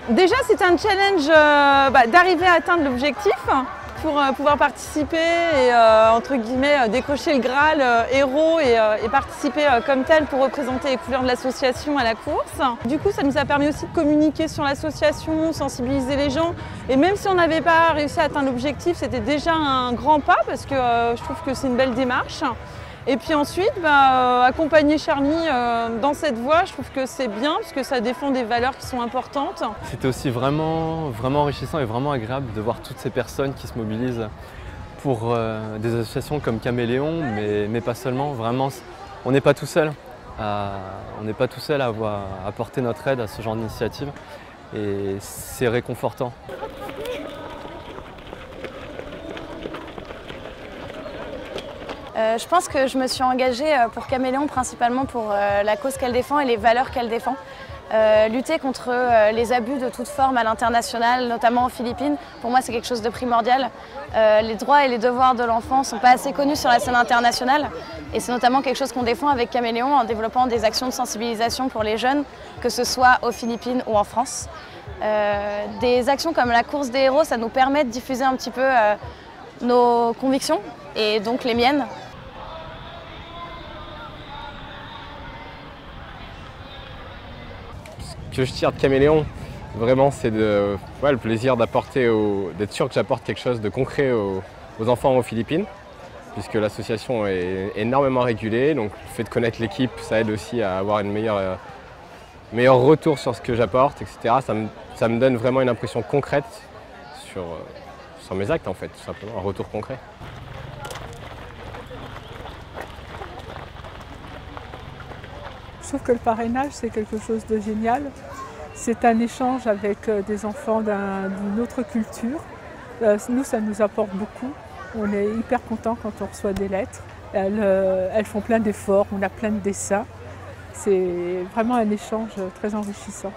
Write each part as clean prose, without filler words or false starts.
Déjà, c'est un challenge d'arriver à atteindre l'objectif pour pouvoir participer et entre guillemets décrocher le Graal héros et participer comme tel pour représenter les couleurs de l'association à la course. Du coup, ça nous a permis aussi de communiquer sur l'association, sensibiliser les gens. Et même si on n'avait pas réussi à atteindre l'objectif, c'était déjà un grand pas parce que je trouve que c'est une belle démarche. Et puis ensuite, accompagner Charlie dans cette voie, je trouve que c'est bien parce que ça défend des valeurs qui sont importantes. C'était aussi vraiment enrichissant et vraiment agréable de voir toutes ces personnes qui se mobilisent pour des associations comme Caméléon, mais pas seulement. Vraiment, on n'est pas tout seul. On n'est pas tout seul à apporter notre aide à ce genre d'initiative et c'est réconfortant. Je pense que je me suis engagée pour Caméléon principalement pour la cause qu'elle défend et les valeurs qu'elle défend. Lutter contre les abus de toute forme à l'international, notamment aux Philippines, pour moi c'est quelque chose de primordial. Les droits et les devoirs de l'enfant ne sont pas assez connus sur la scène internationale et c'est notamment quelque chose qu'on défend avec Caméléon en développant des actions de sensibilisation pour les jeunes, que ce soit aux Philippines ou en France. Des actions comme la course des héros, ça nous permet de diffuser un petit peu nos convictions et donc les miennes. Ce que je tire de Caméléon, vraiment, c'est le plaisir d'être sûr que j'apporte quelque chose de concret aux enfants aux Philippines, puisque l'association est énormément régulée, donc le fait de connaître l'équipe, ça aide aussi à avoir une meilleur retour sur ce que j'apporte, etc. Ça me donne vraiment une impression concrète sur mes actes, en fait, tout simplement, un retour concret. Je trouve que le parrainage, c'est quelque chose de génial. C'est un échange avec des enfants d'une autre culture. Nous, ça nous apporte beaucoup. On est hyper contents quand on reçoit des lettres. Elles font plein d'efforts, on a plein de dessins. C'est vraiment un échange très enrichissant.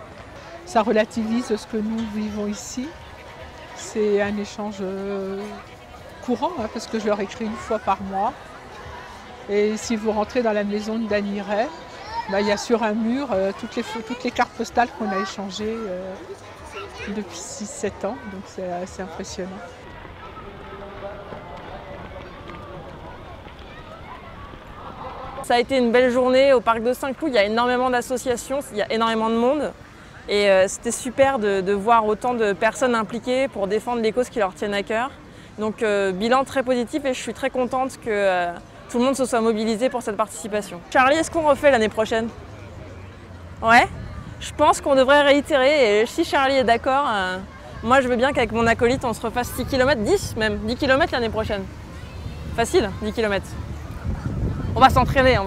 Ça relativise ce que nous vivons ici. C'est un échange courant, parce que je leur écris une fois par mois. Et si vous rentrez dans la maison de Dany Ray, il y a sur un mur toutes les cartes postales qu'on a échangées depuis 6-7 ans, donc c'est assez impressionnant. Ça a été une belle journée au parc de Saint-Cloud, il y a énormément d'associations, il y a énormément de monde. Et c'était super de voir autant de personnes impliquées pour défendre les causes qui leur tiennent à cœur. Donc bilan très positif et je suis très contente que tout le monde se soit mobilisé pour cette participation. Charlie, est-ce qu'on refait l'année prochaine? Ouais, je pense qu'on devrait réitérer et si Charlie est d'accord, moi je veux bien qu'avec mon acolyte on se refasse 6 km, 10 même, 10 km l'année prochaine. Facile, 10 km. On va s'entraîner,